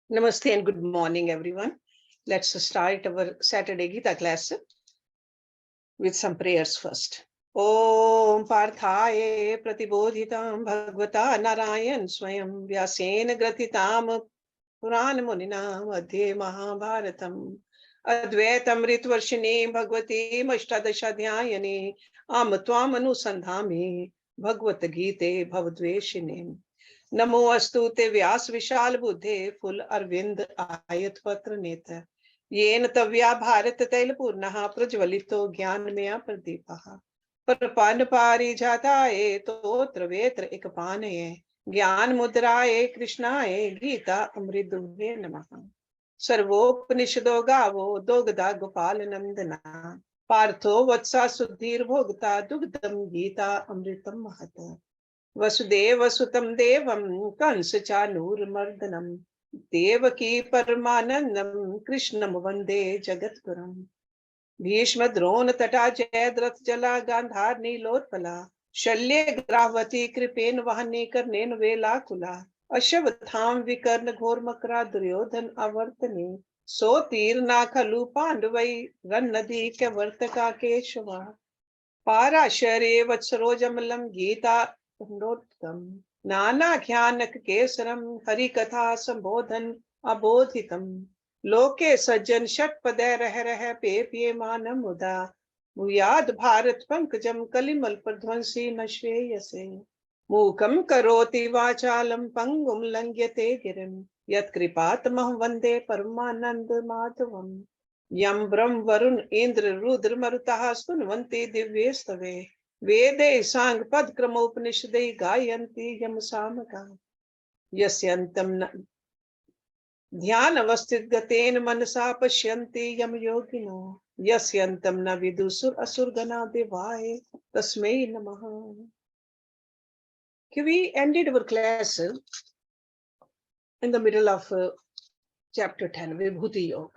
Namaste and good morning, everyone. Let's start our Saturday Gita class with some prayers first. Om Parthaye Pratibodhitam Bhagavata Narayan Swayam Vyasena Gratitam Puran Munina Madhye Mahabharatam Advaitam Ritvarshine Bhagavati Mashtadashadhyayane Am Tvam Anusandhami Bhagavad Gita Bhavadveshine नमो अस्तु ते व्यास विशाल बुद्धे full Arvind आयत पत्र नेत्र येन तव्या भारत तैल पूर्णः प्रज्वलितो ज्ञानमय प्रदीपः प्रपन्न पारिजाताये तोत्र वेत्र एकपानये ज्ञान मुद्राये कृष्णाये गीता अमृतदुहे नमः सर्वोपनिषदो गावो दोग्धा गोपाल नंदना पार्थो वत्सा सुधीर्भोक्ता दुग्धम गीता अमृतम महत् वसुदेव सुतम देवम कंस चानूरमर्दनम देवकी परमानंदम कृष्णम वंदे जगद्गुरुम भीष्म द्रोण तटा जयद्रथ जला गांधार नीलोत्पला शल्य ग्रावती कृपेन वहने कर्णेन वेलाकुला अश्वत्थाम विकर्ण घोर मकरा दुर्योधन अवर्तने सो तीर ना खलु पांडवै रन नदी के वर्तका केशवा पाराशरे वत्सरोजमलम गीता नानाख्यानक केसरम हरि कथा संबोधन अबोधितम लोके सज्जन षटपदे रह पे पिये मानम मुदा भूयाद भारत पंकजम कलिमल प्रध्वंसी न श्रेयसे मूकम करोति वाचालम पंगुम लंघ्यते गिरिम यत्कृपातमः वंदे परमानंद माधवम यम ब्रह्म वरुण इंद्र रुद्र मरुतः स्तुन्वन्ति दिव्येस्तवे वेदे सांग पद क्रमोपनिषदे गायन्ति यम सामका यस्यन्तं न ध्यान अवस्थित गतेन मनसा पश्यन्ति यम योगिनो यस्यन्तं न विदुसुर असुर गना देवाय तस्मै नमः. We ended our class in the middle of chapter 10, Vibhuti Yog.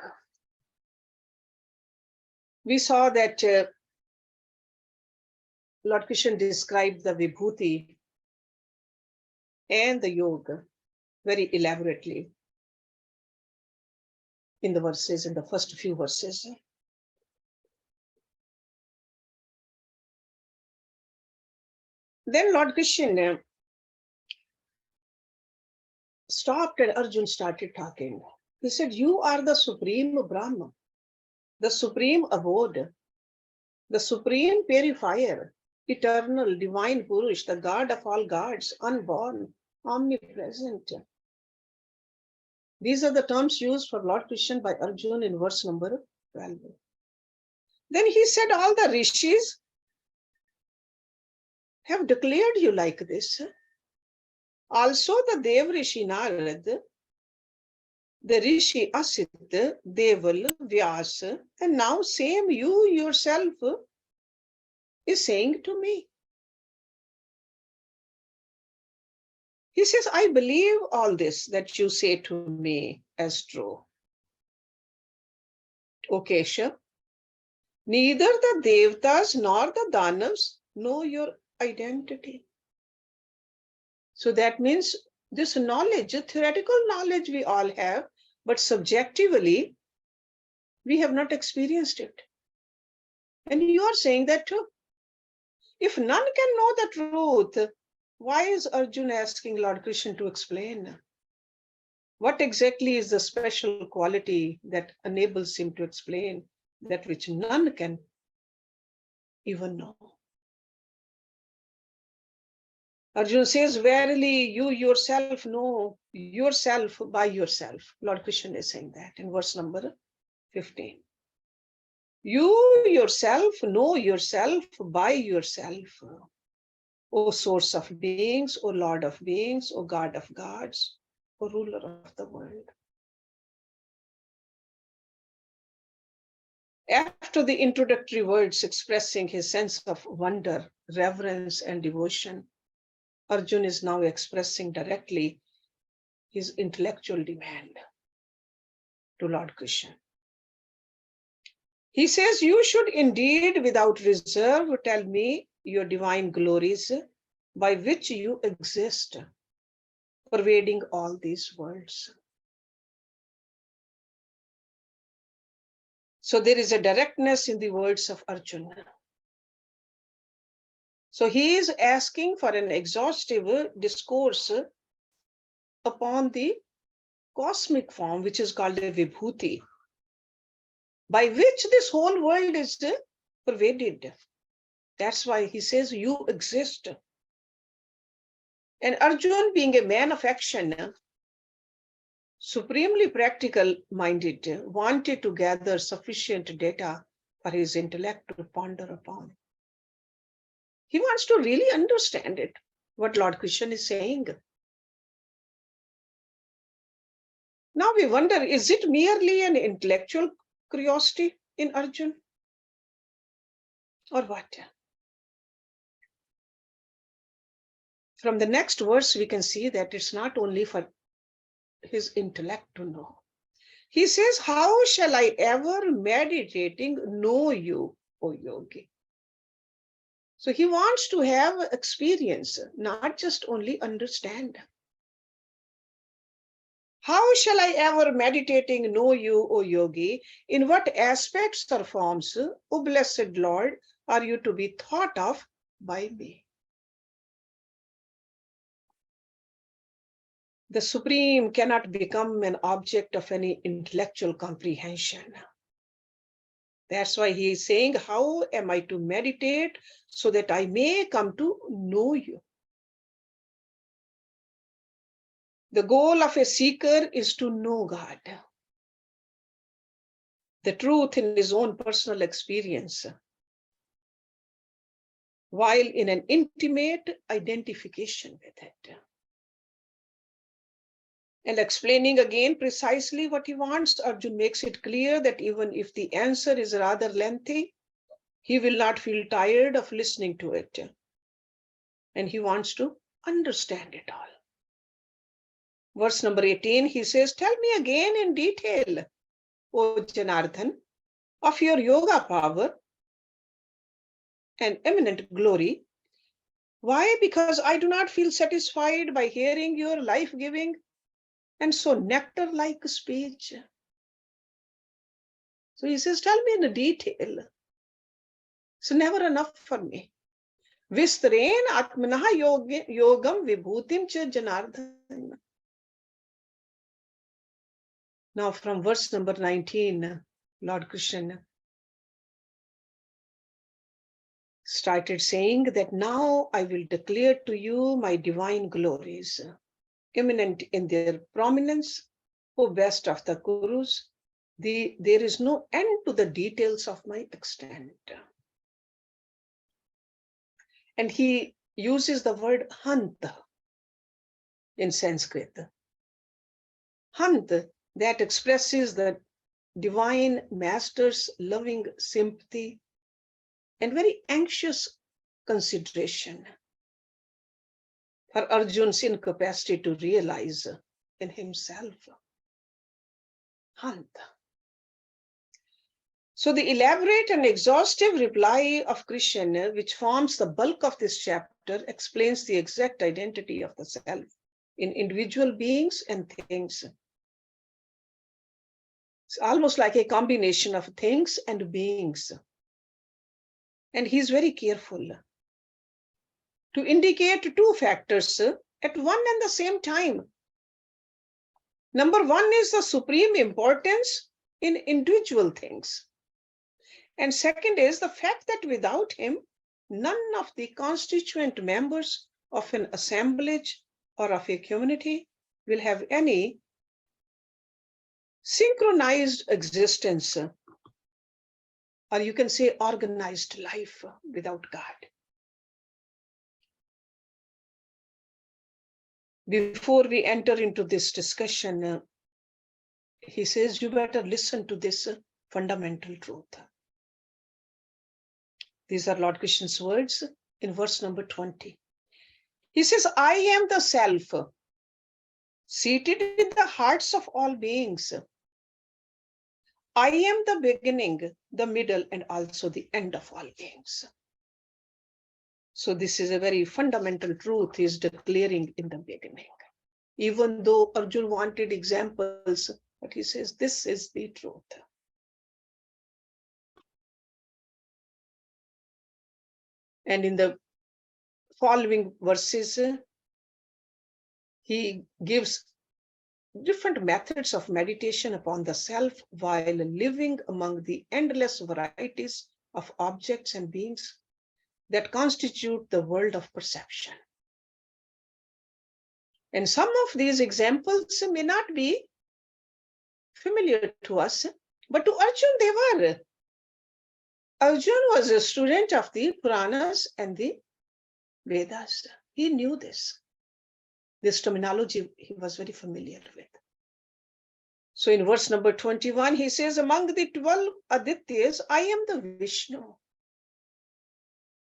We saw that Lord Krishna described the Vibhuti and the yoga very elaborately in the verses, in the first few verses. Then Lord Krishna stopped and Arjun started talking. He said, you are the supreme Brahma, the supreme abode, the supreme purifier, eternal, divine Purush, the God of all gods, unborn, omnipresent. These are the terms used for Lord Krishna by Arjuna in verse number 12. Then he said, all the rishis have declared you like this. Also the Dev Rishi Narad, the Rishi Asit, Deval, Vyasa, and now same you yourself is saying to me. He says, I believe all this that you say to me as true. O Keshav, neither the Devtas nor the Danavs know your identity. So that means this knowledge, theoretical knowledge we all have, but subjectively, we have not experienced it. And you are saying that too. If none can know the truth, why is Arjuna asking Lord Krishna to explain? What exactly is the special quality that enables him to explain that which none can even know? Arjuna says, verily you yourself know yourself by yourself. Lord Krishna is saying that in verse number 15. You yourself know yourself by yourself. O source of beings, O Lord of beings, O God of gods, O ruler of the world. After the introductory words expressing his sense of wonder, reverence, and devotion, Arjuna is now expressing directly his intellectual demand to Lord Krishna. He says, you should indeed without reserve tell me your divine glories by which you exist, pervading all these worlds. So there is a directness in the words of Arjuna. So he is asking for an exhaustive discourse upon the cosmic form, which is called a Vibhuti, by which this whole world is pervaded. That's why he says, you exist. And Arjuna, being a man of action, supremely practical minded, wanted to gather sufficient data for his intellect to ponder upon. He wants to really understand it, what Lord Krishna is saying. Now we wonder, is it merely an intellectual curiosity in Arjuna? Or what? From the next verse, we can see that it's not only for his intellect to know. He says, how shall I ever meditating know you, O yogi? So he wants to have experience, not just only understand. How shall I ever meditating know you, O yogi? In what aspects or forms, O blessed Lord, are you to be thought of by me? The Supreme cannot become an object of any intellectual comprehension. That's why he is saying, how am I to meditate so that I may come to know you? The goal of a seeker is to know God, the truth in his own personal experience, while in an intimate identification with it. And explaining again precisely what he wants, Arjuna makes it clear that even if the answer is rather lengthy, he will not feel tired of listening to it. And he wants to understand it all. Verse number 18, he says, tell me again in detail, O Janardhan, of your yoga power and eminent glory. Why? Because I do not feel satisfied by hearing your life-giving and so nectar-like speech. So he says, tell me in detail. It's never enough for me. Vistaren atmanaha yogam vibhutim cha janardhan. Now from verse number 19, Lord Krishna started saying that now I will declare to you my divine glories, eminent in their prominence, O best of the Kurus. There is no end to the details of my extent. And he uses the word hanta in Sanskrit. Hant, that expresses the divine master's loving sympathy and very anxious consideration for Arjuna's incapacity to realize in himself. Hant. So the elaborate and exhaustive reply of Krishna, which forms the bulk of this chapter, explains the exact identity of the self in individual beings and things. It's almost like a combination of things and beings. And he's very careful to indicate two factors at one and the same time. Number one is the supreme importance in individual things. And second is the fact that without him, none of the constituent members of an assemblage or of a community will have any synchronized existence, or you can say organized life without God. Before we enter into this discussion, he says, you better listen to this fundamental truth. These are Lord Krishna's words in verse number 20. He says, I am the self, seated in the hearts of all beings. I am the beginning, the middle, and also the end of all beings. So this is a very fundamental truth he is declaring in the beginning. Even though Arjuna wanted examples, but he says, this is the truth. And in the following verses, he gives different methods of meditation upon the self while living among the endless varieties of objects and beings that constitute the world of perception. And some of these examples may not be familiar to us, but to Arjun they were. Arjun was a student of the Puranas and the Vedas. He knew this. This terminology he was very familiar with. So in verse number 21, he says, among the 12 Adityas, I am the Vishnu.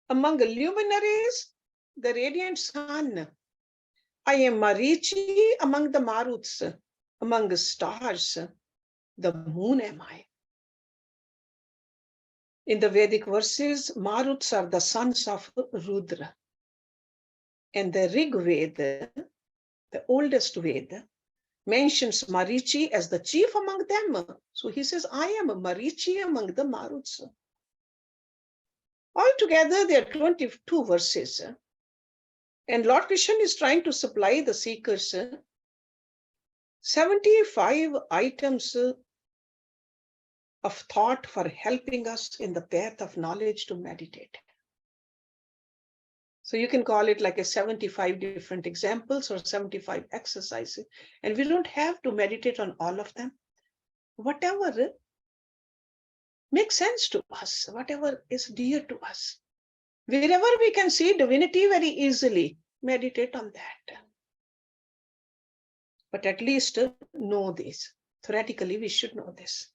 Among the luminaries, the radiant sun. I am Marichi among the Maruts. Among the stars, the moon am I. In the Vedic verses, Maruts are the sons of Rudra. And the Rig Veda, the oldest Veda, mentions Marichi as the chief among them. So he says, I am Marichi among the Maruts. Altogether, there are 22 verses. And Lord Krishna is trying to supply the seekers 75 items of thought for helping us in the path of knowledge to meditate. So you can call it like a 75 different examples or 75 exercises. And we don't have to meditate on all of them. Whatever makes sense to us, whatever is dear to us. Wherever we can see divinity very easily, meditate on that. But at least know this. Theoretically, we should know this.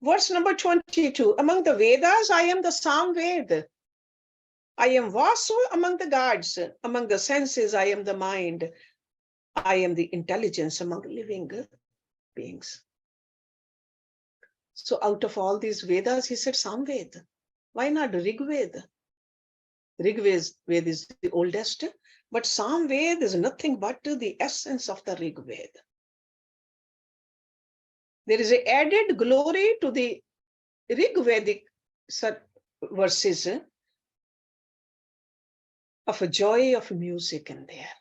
Verse number 22, among the Vedas, I am the Samved. I am Vasu among the gods. Among the senses, I am the mind. I am the intelligence among living beings. So out of all these Vedas, he said Samved. Why not Rig Veda? Rig Veda is the oldest, but Samved is nothing but the essence of the Rig Veda. There is an added glory to the Rig Vedic verses of a joy of music in there.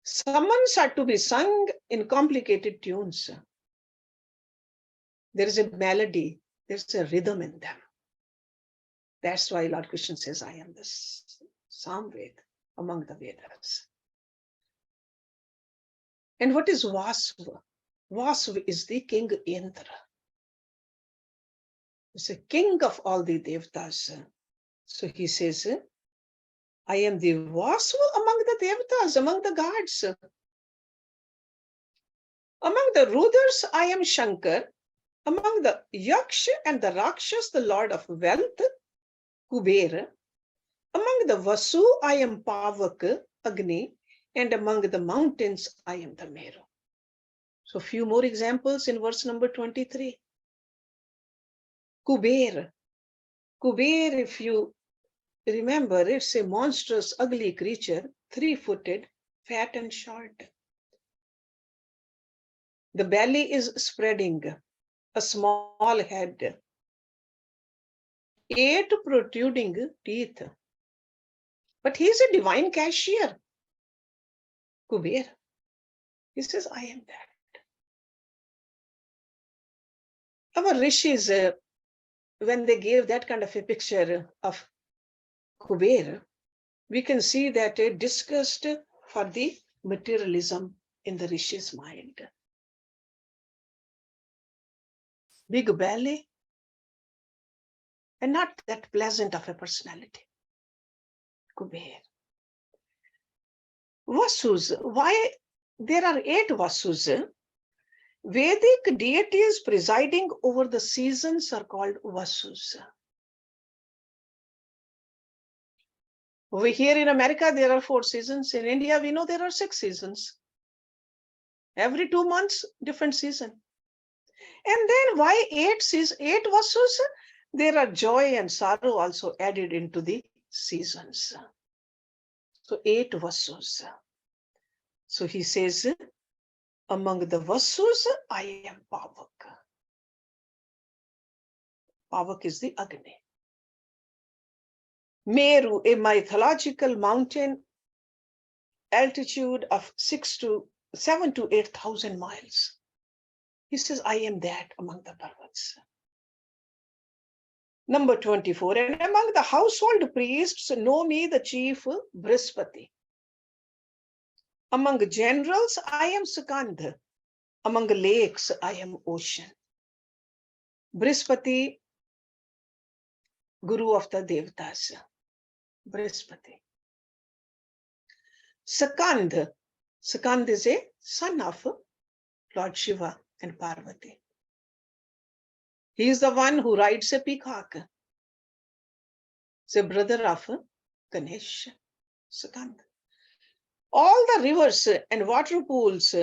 Summons are to be sung in complicated tunes. There is a melody, there's a rhythm in them. That's why Lord Krishna says, I am the Samved among the Vedas. And what is Vasu? Vasu is the king Indra. It's a king of all the Devatas. So he says, I am the Vasu among the Devatas, among the gods. Among the Rudras, I am Shankar. Among the Yaksha and the Rakshas, the Lord of Wealth, Kubera. Among the Vasu, I am Pavak, Agni. And among the mountains, I am the Meru. So a few more examples in verse number 23. Kuber. Kuber, if you remember, it's a monstrous, ugly creature, 3-footed, fat and short. The belly is spreading, a small head, 8 protruding teeth. But he is a divine cashier. Kuber. He says, I am that. Our rishis, when they gave that kind of a picture of Kuber, we can see that it discussed for the materialism in the rishis' mind. Big belly, and not that pleasant of a personality. Kuber. Vasus. Why there are 8 Vasus? Vedic deities presiding over the seasons are called Vasus. Over here in America, there are 4 seasons. In India, we know there are 6 seasons. Every 2 months, different season. And then why 8 Vasus? There are joy and sorrow also added into the seasons. So 8 Vasus. So he says, among the Vasus, I am Pavak. Pavak is the Agni. Meru, a mythological mountain, altitude of 7 to 8,000 miles. He says, I am that among the Parvats. Number 24, and among the household priests, know me the chief Brihaspati. Among generals, I am Skandha. Among lakes, I am ocean. Brihaspati, Guru of the Devatas. Brihaspati. Skandha. Skandha is a son of Lord Shiva and Parvati. He is the one who rides a peacock. He's a brother of Ganesh. Skandha. All the rivers and water pools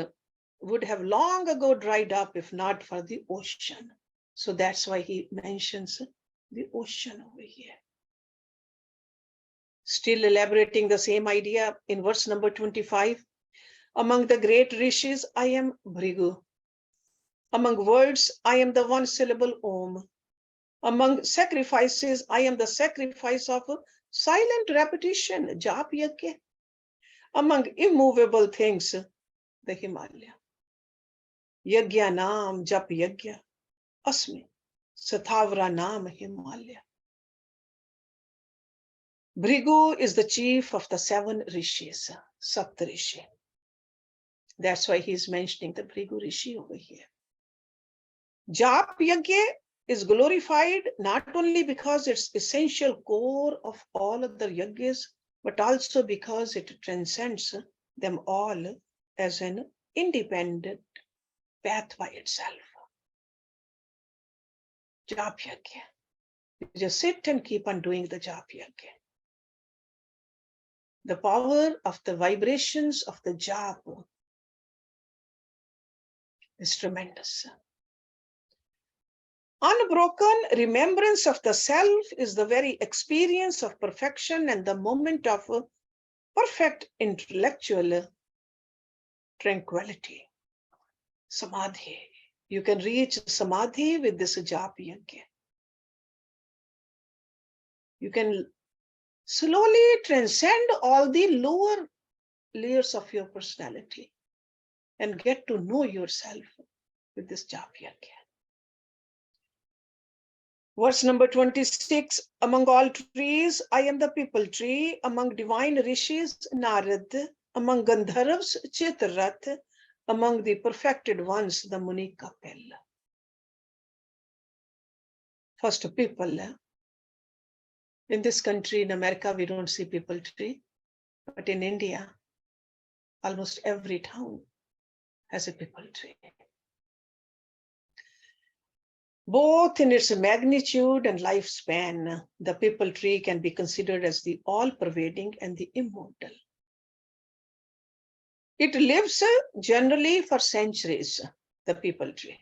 would have long ago dried up if not for the ocean. So that's why he mentions the ocean over here. Still elaborating the same idea in verse number 25. Among the great rishis, I am Bhrigu. Among words, I am the one syllable Om. Among sacrifices, I am the sacrifice of silent repetition, Jap Yajna. Among immovable things, the Himalaya. Yajna Naam Jap Yajna Asmi Sathavra Naam Himalaya. Bhrigu is the chief of the 7 rishis, Saptarishi. That's why he's mentioning the Bhrigu Rishi over here. Jap Yajna is glorified not only because it's essential core of all other yajnas, but also because it transcends them all as an independent path by itself. Jap Yajna. You just sit and keep on doing the Jap Yajna. The power of the vibrations of the Jap is tremendous. Unbroken remembrance of the self is the very experience of perfection and the moment of perfect intellectual tranquility. Samadhi. You can reach Samadhi with this Jap Yajna. You can slowly transcend all the lower layers of your personality and get to know yourself with this Jap Yajna. Verse number 26, among all trees, I am the people tree. Among divine rishis, Narad. Among Gandharvas, Chitrath. Among the perfected ones, the Muni Kapil. First, people. In this country, in America, we don't see people tree. But in India, almost every town has a people tree. Both in its magnitude and lifespan, the people tree can be considered as the all-pervading and the immortal. It lives generally for centuries, the people tree.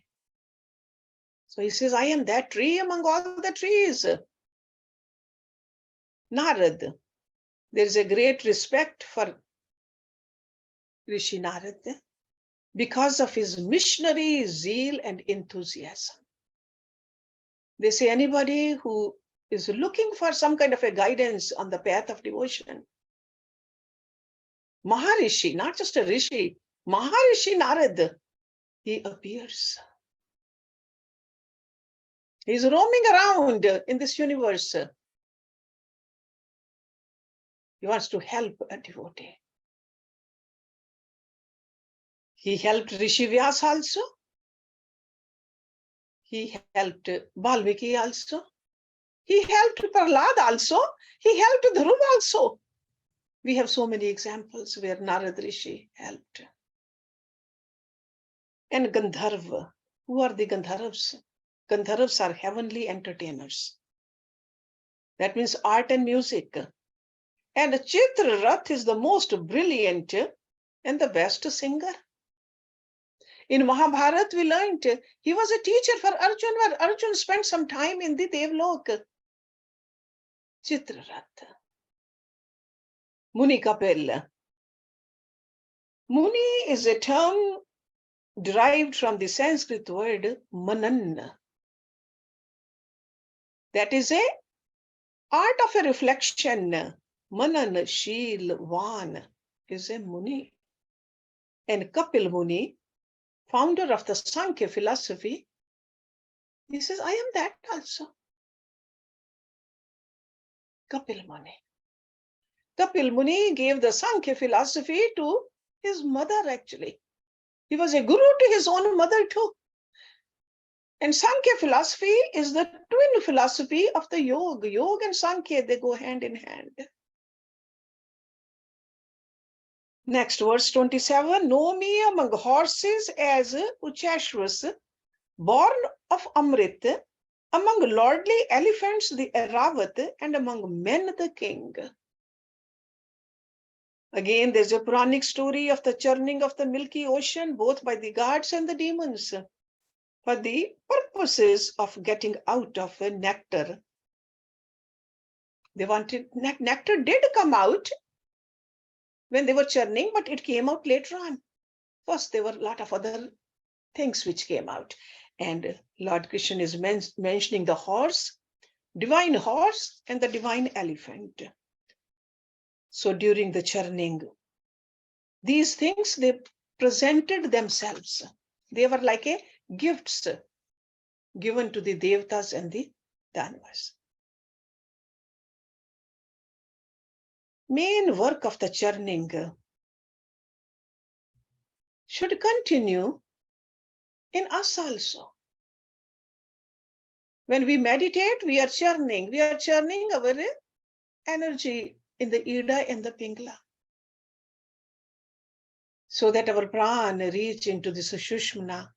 So he says, I am that tree among all the trees. Narad. There is a great respect for Rishi Narad because of his missionary zeal and enthusiasm. They say anybody who is looking for some kind of a guidance on the path of devotion, Maharishi, not just a Rishi, Maharishi Narad, he appears. He's roaming around in this universe. He wants to help a devotee. He helped Rishi Vyas also. He helped Valmiki also. He helped Prasad also. He helped Dhruv also. We have so many examples where Narad Rishi helped. And Gandharva. Who are the Gandharvas? Gandharvas are heavenly entertainers. That means art and music. And Chitrarath is the most brilliant and the best singer. In Mahabharata, we learned he was a teacher for Arjun, where Arjun spent some time in the Devlok. Chitrarath. Muni Kapil. Muni is a term derived from the Sanskrit word manan. That is a Art of a reflection, Manan Shilvan is a Muni. And Kapil Muni, founder of the Sankhya philosophy, he says, I am that also. Kapil Muni. Kapil Muni gave the Sankhya philosophy to his mother, actually. He was a guru to his own mother too. And Sankhya philosophy is the twin philosophy of the Yoga. Yoga and Sankhya, they go hand in hand. Next, verse 27. Know me among horses as Uchashvas, born of Amrit, among lordly elephants the Aravat, and among men the king. Again, there's a Puranic story of the churning of the milky ocean, both by the gods and the demons, for the purposes of getting out of nectar. They wanted, nectar did come out when they were churning, but it came out later on. First, there were a lot of other things which came out. And Lord Krishna is mentioning the horse, divine horse, and the divine elephant. So during the churning, these things, they presented themselves. They were like a gifts given to the Devatas and the Danavas. Main work of the churning should continue in us also. When we meditate, we are churning our energy in the Ida and the Pingla, so that our prana reach into the Sushumna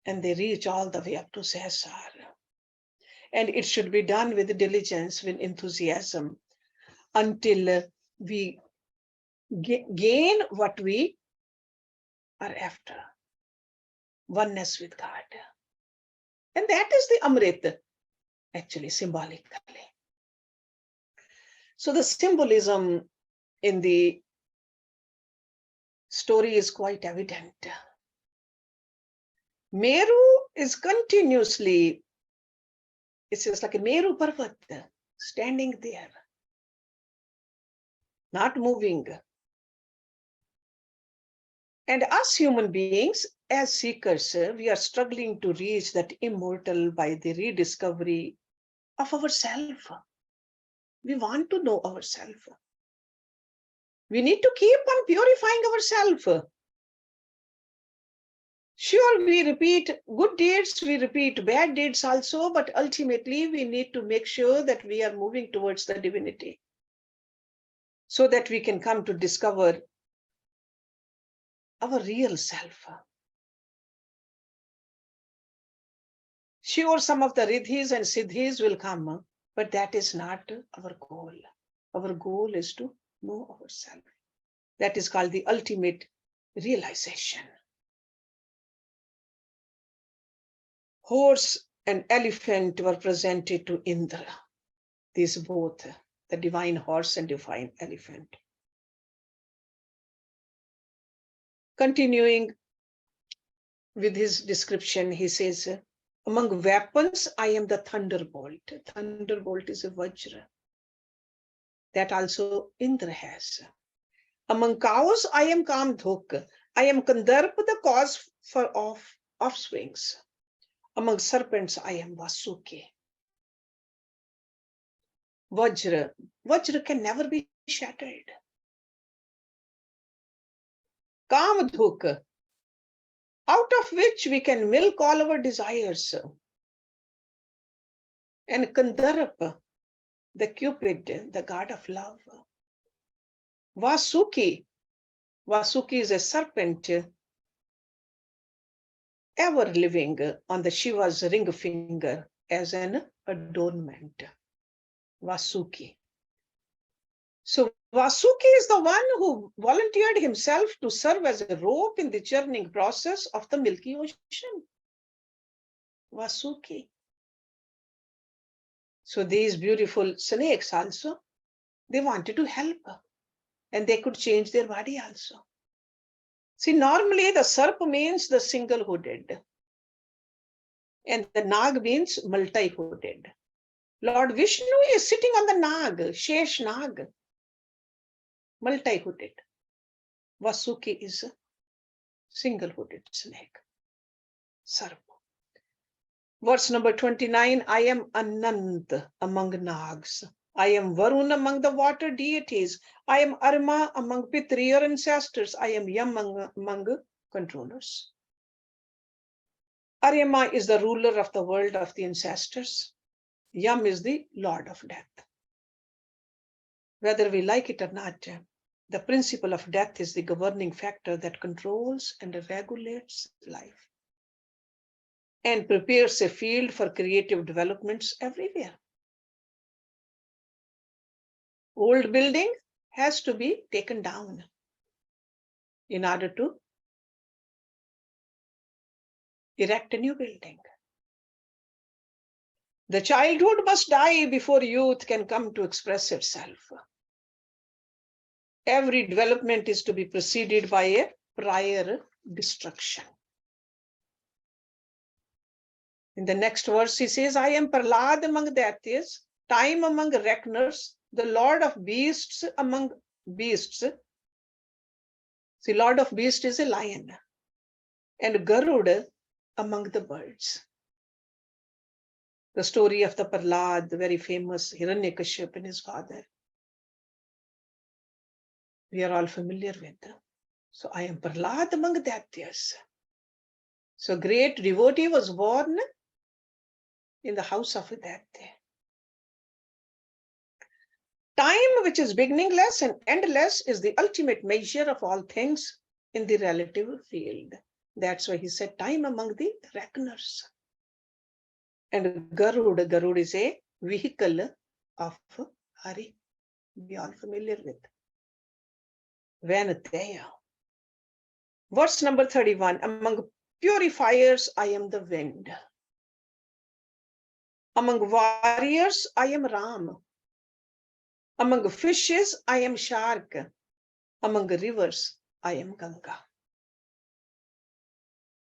and they reach all the way up to Sahasrara. And it should be done with diligence, with enthusiasm, until we gain what we are after, oneness with God. And that is the Amrit, actually, symbolically. So the symbolism in the story is quite evident. Meru is continuously, it's just like a Meru Parvat, standing there, not moving. And us human beings, as seekers, we are struggling to reach that immortal by the rediscovery of ourselves. We want to know ourselves. We need to keep on purifying ourselves. Sure, we repeat good deeds, we repeat bad deeds also, but ultimately we need to make sure that we are moving towards the divinity, so that we can come to discover our real self. Sure, some of the riddhis and siddhis will come, but that is not our goal. Our goal is to know ourselves. That is called the ultimate realization. Horse and elephant were presented to Indra. These both, the divine horse and divine elephant. Continuing with his description, he says, among weapons, I am the thunderbolt. Thunderbolt is a Vajra. That also Indra has. Among cows, I am Kamdhuk. I am Kandarpa, the cause for offsprings. Among serpents, I am Vasuki. Vajra. Vajra can never be shattered. Kamdhuk, out of which we can milk all our desires. And Kandarpa, the Cupid, the god of love. Vasuki. Vasuki is a serpent ever living on the Shiva's ring finger as an adornment. Vasuki. So Vasuki is the one who volunteered himself to serve as a rope in the churning process of the Milky Ocean. Vasuki. So these beautiful snakes also, they wanted to help, and they could change their body also. See, normally the Sarp means the single-hooded, and the Nag means multi-hooded. Lord Vishnu is sitting on the Nag, Shesh Nag, multi-hooded. Vasuki is a single-hooded snake, Sarpa. Verse number 29, I am Anant among Nags. I am Varun among the water deities. I am Arma among Pitri or ancestors. I am Yam among controllers. Arma is the ruler of the world of the ancestors. Yam is the lord of death. Whether we like it or not, the principle of death is the governing factor that controls and regulates life and prepares a field for creative developments everywhere. Old building has to be taken down in order to erect a new building. The childhood must die before youth can come to express itself. Every development is to be preceded by a prior destruction. In the next verse, he says, I am Prasad among deities, time among reckoners, the lord of beasts among beasts. The lord of beasts is a lion, and Garuda among the birds. The story of the Prasad, the very famous Hiranyakashipu and his father, we are all familiar with. So I am Prasad among deities. So great devotee was born in the house of a deity. Time, which is beginningless and endless, is the ultimate measure of all things in the relative field. That's why he said time among the reckoners. And Garuda is a vehicle of Hari. We are familiar with. Vanateya. Verse number 31, among purifiers, I am the wind. Among warriors, I am Ram. Among fishes, I am shark. Among rivers, I am Ganga.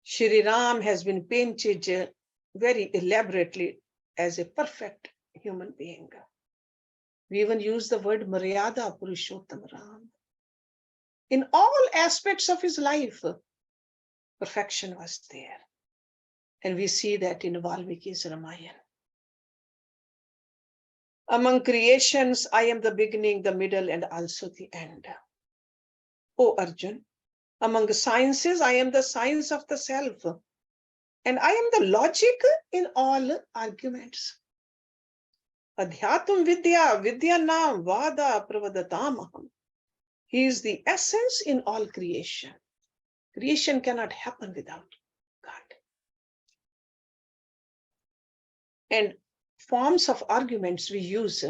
Shri Ram has been painted very elaborately as a perfect human being. We even use the word Maryada Purushottam Ram. In all aspects of his life, perfection was there. And we see that in Valmiki's Ramayana. Among creations, I am the beginning, the middle, and also the end. O Arjun, among sciences, I am the science of the self. And I am the logic in all arguments. Adhyatum vidya, vidyanam vada pravadatamaham. He is the essence in all creation. Creation cannot happen without God. And forms of arguments we use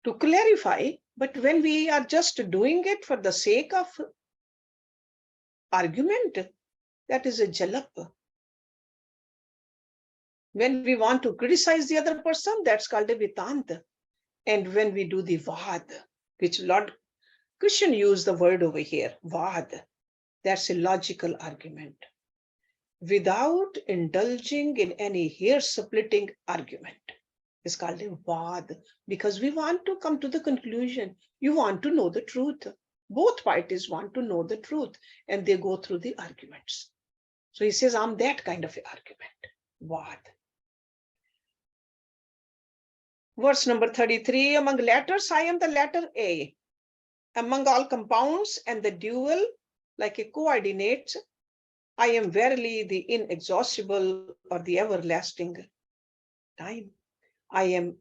to clarify, but when we are just doing it for the sake of argument, that is a jalap. When we want to criticize the other person, that's called a vitanta. And when we do the vad, which Lord Krishna used the word over here, vad, that's a logical argument. Without indulging in any hair-splitting argument. It's called a vad, because we want to come to the conclusion. You want to know the truth. Both parties want to know the truth, and they go through the arguments. So he says, I'm that kind of an argument, vad. Verse number 33, among letters, I am the letter A. Among all compounds and the dual, like a coordinate, I am verily the inexhaustible or the everlasting time. I am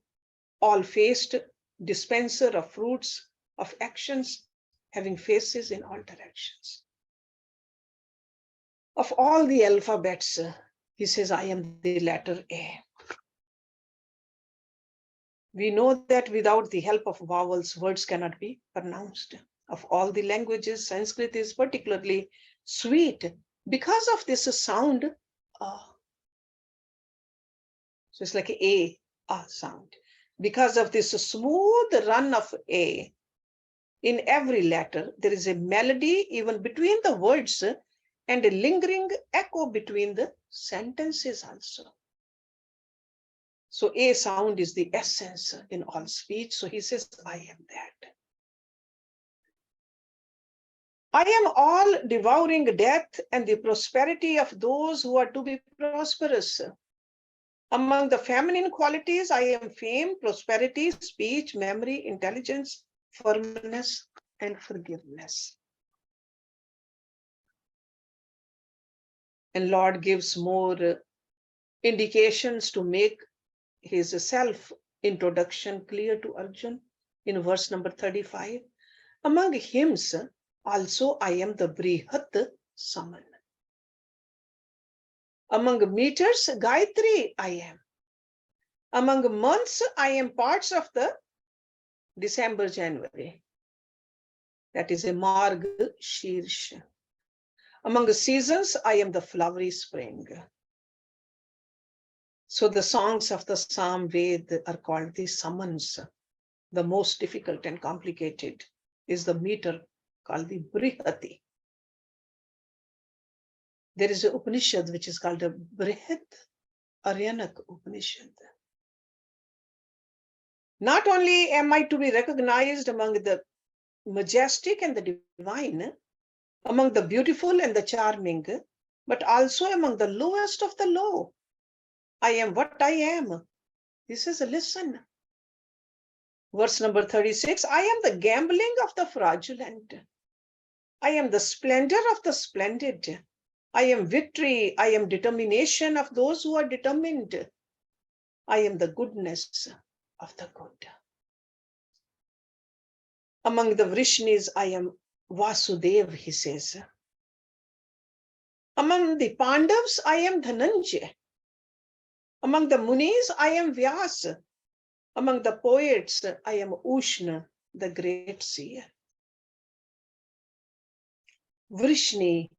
all-faced dispenser of fruits, of actions, having faces in all directions. Of all the alphabets, he says, I am the letter A. We know that without the help of vowels, words cannot be pronounced. Of all the languages, Sanskrit is particularly sweet because of this sound. So it's like a sound. Because of this smooth run of A, in every letter, there is a melody even between the words and a lingering echo between the sentences also. So A sound is the essence in all speech. So he says, I am that. I am all devouring death and the prosperity of those who are to be prosperous. Among the feminine qualities, I am fame, prosperity, speech, memory, intelligence, firmness, and forgiveness. And Lord gives more indications to make his self-introduction clear to Arjun in verse number 35. Among hymns, also I am the Brihat Saman. Among meters, Gayatri I am. Among months, I am parts of the December, January. That is a Marg Shirsh. Among the seasons, I am the flowery spring. So the songs of the Sam Ved are called the summons. The most difficult and complicated is the meter called the Brihati. There is an Upanishad which is called a Brihat Aryanak Upanishad. Not only am I to be recognized among the majestic and the divine, among the beautiful and the charming, but also among the lowest of the low. I am what I am. This is a lesson. Verse number 36, I am the gambling of the fraudulent. I am the splendor of the splendid. I am victory. I am determination of those who are determined. I am the goodness of the good. Among the Vrishnis, I am Vasudev, he says. Among the Pandavas, I am Dhananjay. Among the Munis, I am Vyasa. Among the poets, I am Ushna, the great seer. Vrishni.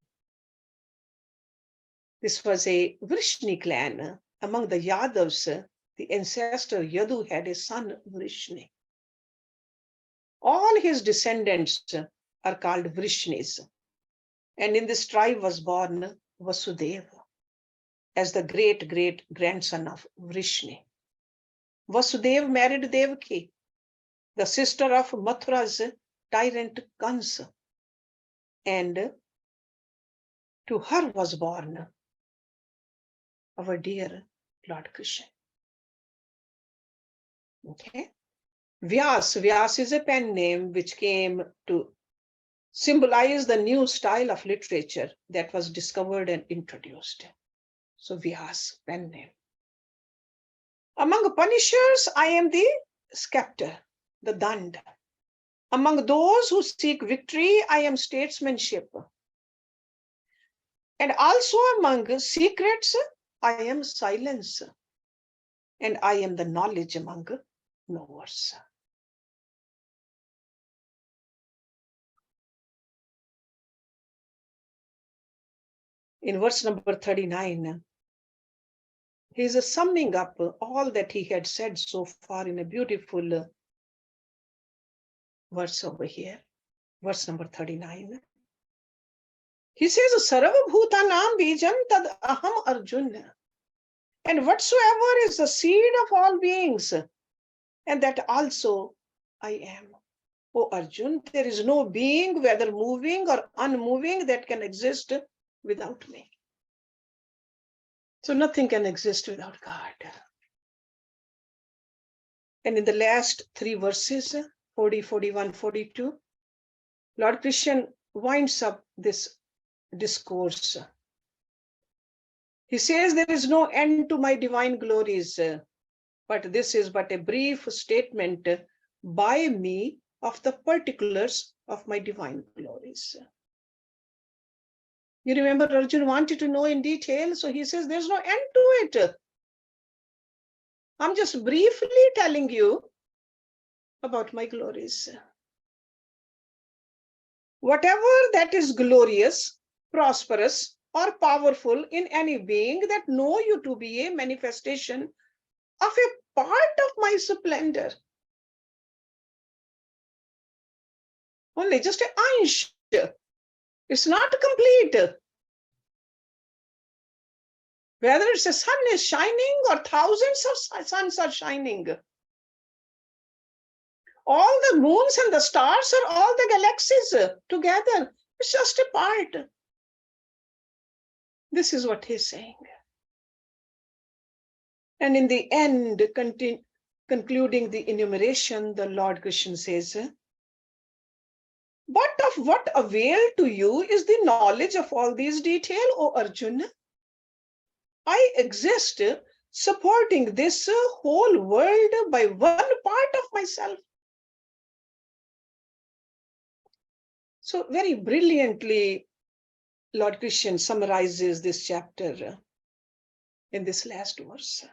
This was a Vrishni clan. Among the Yadavas, the ancestor Yadu had a son, Vrishni. All his descendants are called Vrishnis. And in this tribe was born Vasudeva as the great grandson of Vrishni. Vasudeva married Devaki, the sister of Mathura's tyrant Kansa. And to her was born our dear Lord Krishna. Okay. Vyas is a pen name which came to symbolize the new style of literature that was discovered and introduced. So Vyas, pen name. Among punishers, I am the scepter, the dand. Among those who seek victory, I am statesmanship. And also among secrets, I am silence. And I am the knowledge among knowers. In verse number 39, he is summing up all that he had said so far in a beautiful verse over here, verse number 39. He says, Sarva Bhutanam Bijam Tad Aham Arjuna. And whatsoever is the seed of all beings, and that also I am. O Arjun, there is no being, whether moving or unmoving, that can exist without me. So nothing can exist without God. And in the last three verses, 40, 41, 42, Lord Krishna winds up this discourse. He says, there is no end to my divine glories, but this is but a brief statement by me of the particulars of my divine glories. You remember Arjuna wanted to know in detail, so he says there's no end to it. I'm just briefly telling you about my glories. Whatever that is glorious, prosperous, or powerful in any being that know you to be a manifestation of a part of my splendor. Only just an ansh. It's not complete. Whether it's the sun is shining or thousands of suns are shining. All the moons and the stars are all the galaxies together. It's just a part. This is what he's saying. And in the end, concluding the enumeration, the Lord Krishna says, but of what avail to you is the knowledge of all these details, O Arjuna? I exist supporting this whole world by one part of myself. So very brilliantly, Lord Krishna summarizes this chapter in this last verse.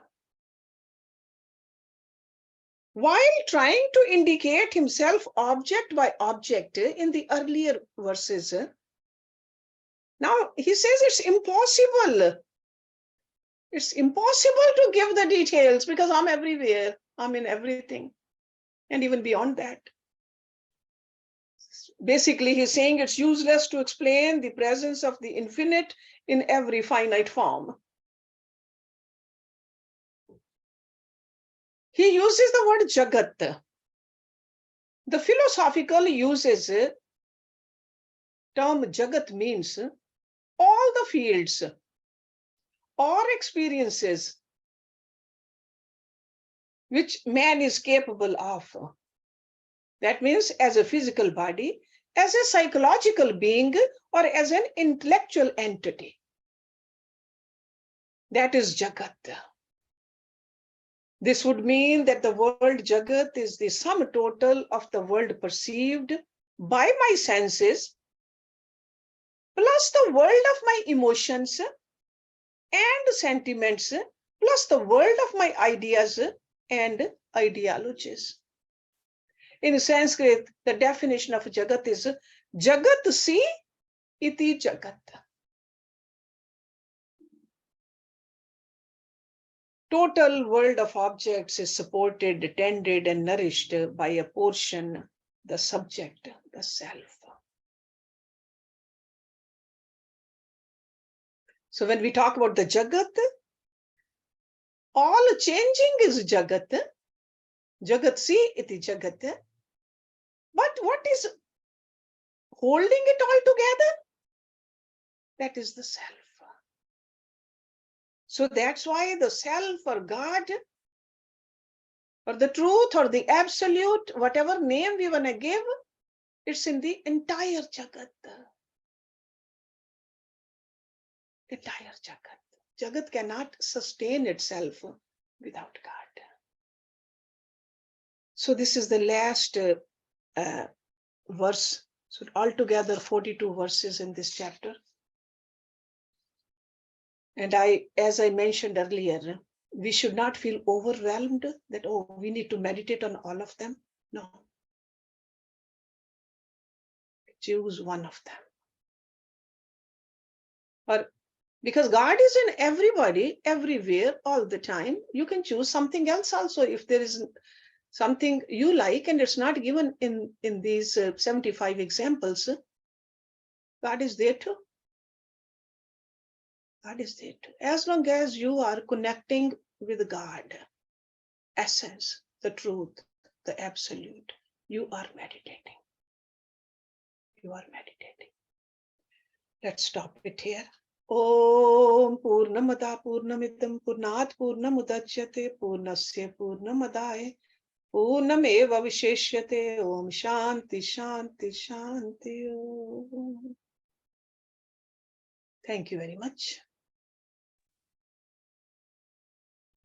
While trying to indicate himself object by object in the earlier verses, now he says it's impossible. It's impossible to give the details because I'm everywhere. I'm in everything. And even beyond that. Basically, he's saying it's useless to explain the presence of the infinite in every finite form. He uses the word Jagat. The philosophical uses term Jagat means all the fields or experiences which man is capable of. That means as a physical body, as a psychological being, or as an intellectual entity. That is Jagat. This would mean that the world Jagat is the sum total of the world perceived by my senses, plus the world of my emotions and sentiments, plus the world of my ideas and ideologies. In Sanskrit, the definition of Jagat is Jagat si iti Jagat. Total world of objects is supported, tended, and nourished by a portion, the subject, the self. So when we talk about the Jagat, all changing is Jagat. Jagat si iti Jagat. But what is holding it all together? That is the self. So that's why the self or God or the truth or the absolute, whatever name we want to give, it's in the entire Jagat. Entire Jagat. Jagat cannot sustain itself without God. So this is the last verse. So altogether 42 verses in this chapter. And as I mentioned earlier, we should not feel overwhelmed that, oh, we need to meditate on all of them. No. Choose one of them. Or because God is in everybody, everywhere, all the time, you can choose something else also. If there is something you like and it's not given in these 75 examples, God is there too. God is there too. As long as you are connecting with God, essence, the truth, the absolute, you are meditating. You are meditating. Let's stop it here. Om Purnamada Purnamidam Purnat Purnamudachyate Purnasya Purnamadaya Purnameva Visheshyate. Om Shanti Shanti Shanti Om. Thank you very much.